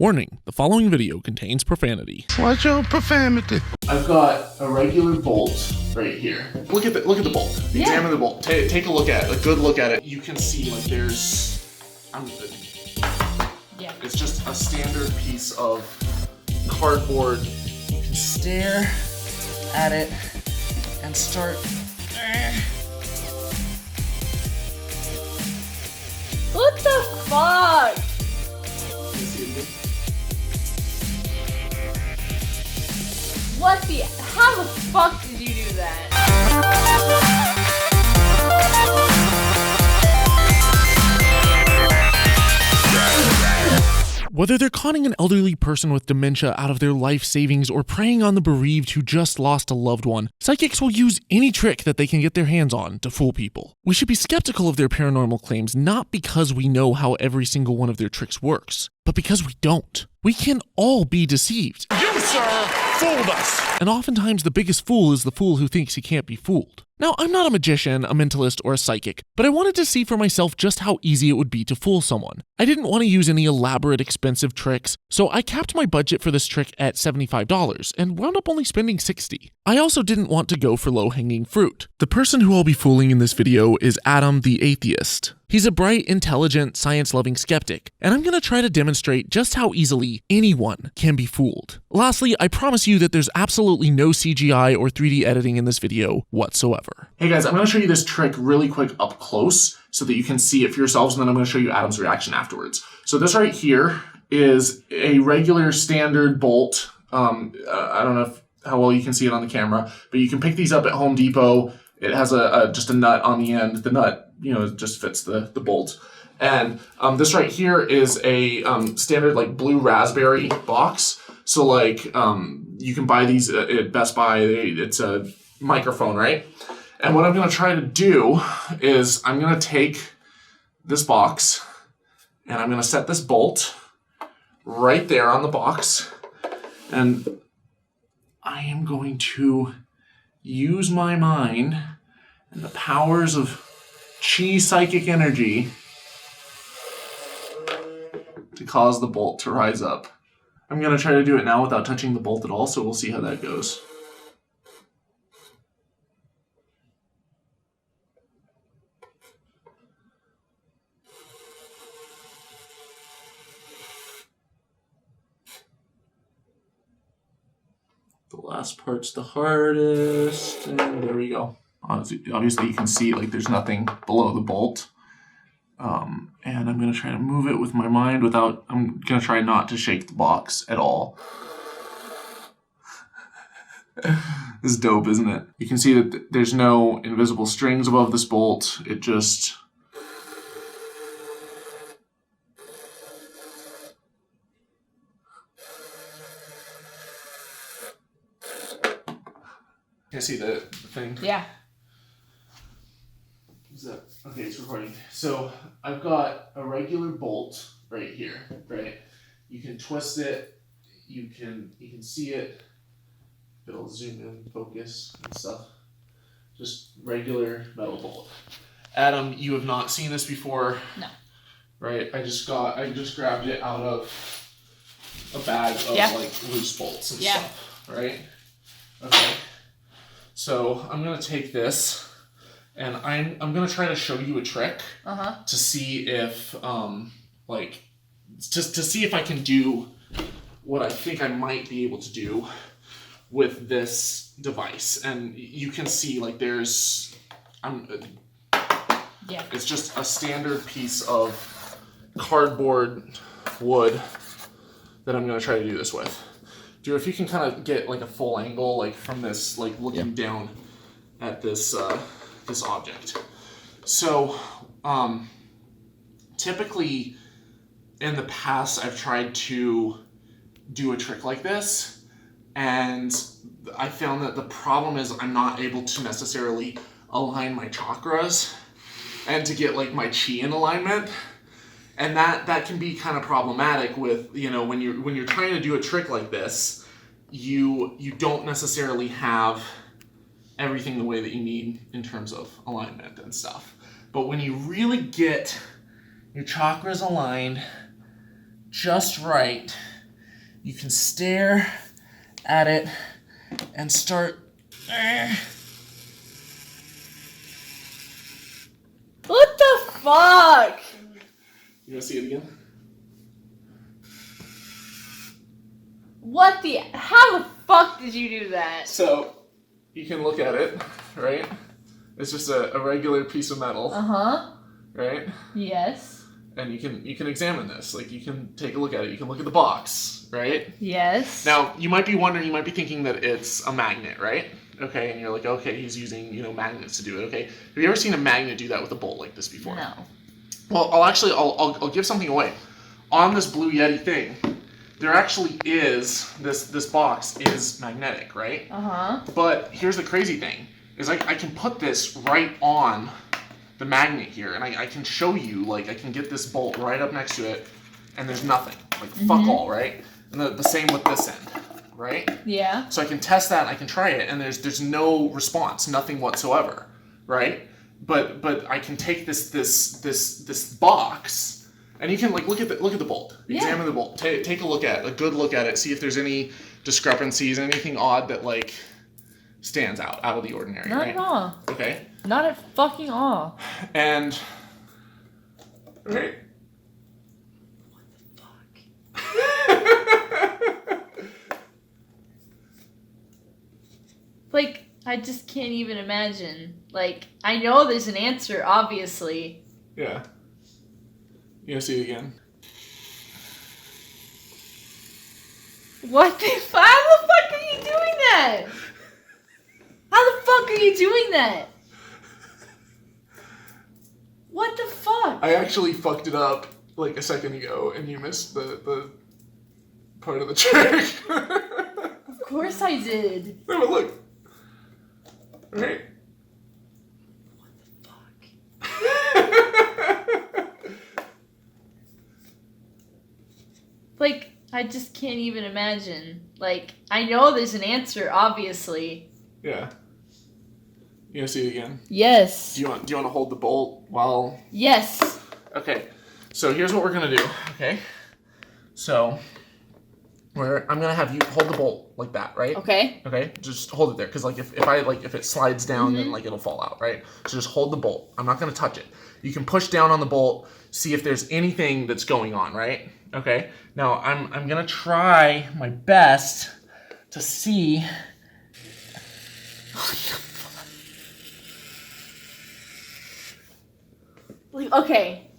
Warning, the following video contains profanity. Watch your profanity. I've got a regular bolt right here. Look at the bolt. Yeah. Examine the bolt. Take a look at it, a good look at it. You can see like it's just a standard piece of cardboard. You can stare at it and start. What the fuck? What the? How the fuck did you do that? Whether they're conning an elderly person with dementia out of their life savings or preying on the bereaved who just lost a loved one, psychics will use any trick that they can get their hands on to fool people. We should be skeptical of their paranormal claims not because we know how every single one of their tricks works, but because we don't. We can all be deceived. You, sir, fooled us. And oftentimes the biggest fool is the fool who thinks he can't be fooled. Now, I'm not a magician, a mentalist, or a psychic, but I wanted to see for myself just how easy it would be to fool someone. I didn't want to use any elaborate, expensive tricks, so I capped my budget for this trick at $75 and wound up only spending $60. I also didn't want to go for low-hanging fruit. The person who I'll be fooling in this video is Atom the Atheist. He's a bright, intelligent, science-loving skeptic, and I'm going to try to demonstrate just how easily anyone can be fooled. Lastly, I promise you that there's absolutely no CGI or 3D editing in this video whatsoever. Hey guys, I'm going to show you this trick really quick up close so that you can see it for yourselves, and then I'm going to show you Adam's reaction afterwards. So this right here is a regular standard bolt. I don't know how well you can see it on the camera, but you can pick these up at Home Depot. It has just a nut on the end. The nut, it just fits the bolt. And this right here is a standard like blue raspberry box. So like you can buy these at Best Buy. It's a microphone, right? And what I'm going to try to do is I'm going to take this box and I'm going to set this bolt right there on the box. And I am going to use my mind and the powers of chi psychic energy to cause the bolt to rise up. I'm going to try to do it now without touching the bolt at all, so we'll see how that goes. The last part's the hardest, and there we go. Obviously you can see like there's nothing below the bolt. And I'm going to try to move it with my mind I'm going to try not to shake the box at all. This is dope, isn't it? You can see that there's no invisible strings above this bolt. It just... Can I see the thing? Yeah. Is that okay? It's recording. So I've got a regular bolt right here, right? You can twist it. You can see it. It'll zoom in, focus, and stuff. Just regular metal bolt. Adam, you have not seen this before. No. Right? I just grabbed it out of a bag of like loose bolts and stuff. Right? Okay. So I'm gonna take this, and I'm gonna try to show you a trick to see if just to see if I can do what I think I might be able to do with this device. And you can see like it's just a standard piece of cardboard wood that I'm gonna try to do this with. Dude, if you can kind of get like a full angle, like from this, like looking down at this this object. So, typically in the past, I've tried to do a trick like this, and I found that the problem is I'm not able to necessarily align my chakras and to get like my chi in alignment. And that can be kind of problematic with, when you're trying to do a trick like this, you don't necessarily have everything the way that you need in terms of alignment and stuff. But when you really get your chakras aligned just right, you can stare at it and start... What the fuck? You want to see it again? What the? How the fuck did you do that? So, you can look at it, right? It's just a regular piece of metal, right? Yes. And you can examine this. Like, you can take a look at it. You can look at the box, right? Yes. Now, you might be wondering, you might be thinking that it's a magnet, right? Okay, and you're like, okay, he's using, magnets to do it, okay? Have you ever seen a magnet do that with a bolt like this before? No. Well, I'll give something away. On this Blue Yeti thing, there actually is, this box is magnetic, right? But here's the crazy thing, is I can put this right on the magnet here, and I can show you, like, I can get this bolt right up next to it, and there's nothing. Like, fuck all, right? And the same with this end, right? Yeah. So I can test that, I can try it, and there's no response, nothing whatsoever, right? But I can take this box, and you can, like, look at the bolt. Examine the bolt. Take a good look at it. See if there's any discrepancies, anything odd that, like, stands out of the ordinary. Not at all. Okay. Not at fucking all. And right. What the fuck? Like, I just can't even imagine. Like, I know there's an answer, obviously. Yeah. You gonna see it again? What the fuck? How the fuck are you doing that? How the fuck are you doing that? What the fuck? I actually fucked it up like a second ago, and you missed the part of the trick. Of course I did. No, but look. Right. What the fuck? Like, I just can't even imagine. Like, I know there's an answer, obviously. Yeah. You gonna see it again? Yes. Do you want to hold the bolt while? Yes. Okay. So here's what we're gonna do. Okay. So I'm gonna have you hold the bolt like that, right? Okay. Okay. Just hold it there, because like if it slides down, then like it'll fall out, right? So just hold the bolt. I'm not gonna touch it. You can push down on the bolt, see if there's anything that's going on, right? Okay. Now I'm gonna try my best to see. Okay.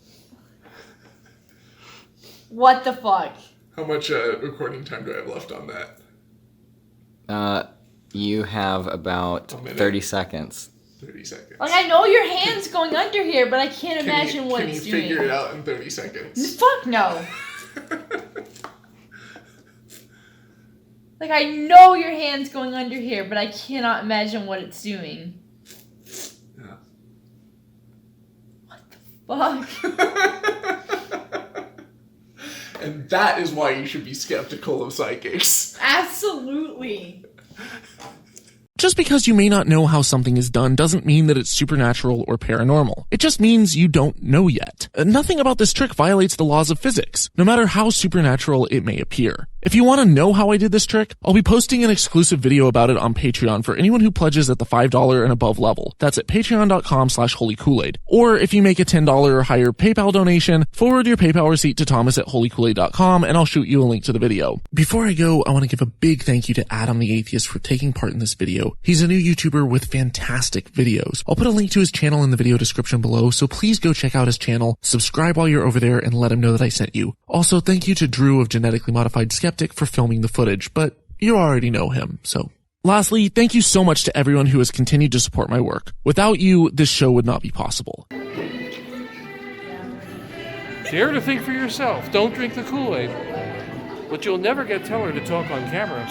What the fuck? How much recording time do I have left on that? You have about 30 seconds. 30 seconds. Like, I know your hand's going under here, but I can't imagine what it's doing. Can you figure it out in 30 seconds? Fuck no. Like, I know your hand's going under here, but I cannot imagine what it's doing. Yeah. What the fuck? And that is why you should be skeptical of psychics. Absolutely. Just because you may not know how something is done doesn't mean that it's supernatural or paranormal. It just means you don't know yet. Nothing about this trick violates the laws of physics, no matter how supernatural it may appear. If you want to know how I did this trick, I'll be posting an exclusive video about it on Patreon for anyone who pledges at the $5 and above level. That's at patreon.com/holykoolaid. Or if you make a $10 or higher PayPal donation, forward your PayPal receipt to thomas@holykoolaid.com and I'll shoot you a link to the video. Before I go, I want to give a big thank you to Atom the Atheist for taking part in this video. He's a new YouTuber with fantastic videos. I'll put a link to his channel in the video description below, so please go check out his channel, subscribe while you're over there, and let him know that I sent you. Also, thank you to Drew of Genetically Modified Skeptic for filming the footage, but you already know him, so. Lastly, thank you so much to everyone who has continued to support my work. Without you, this show would not be possible. Dare to think for yourself. Don't drink the Kool-Aid. But you'll never get Teller to talk on camera.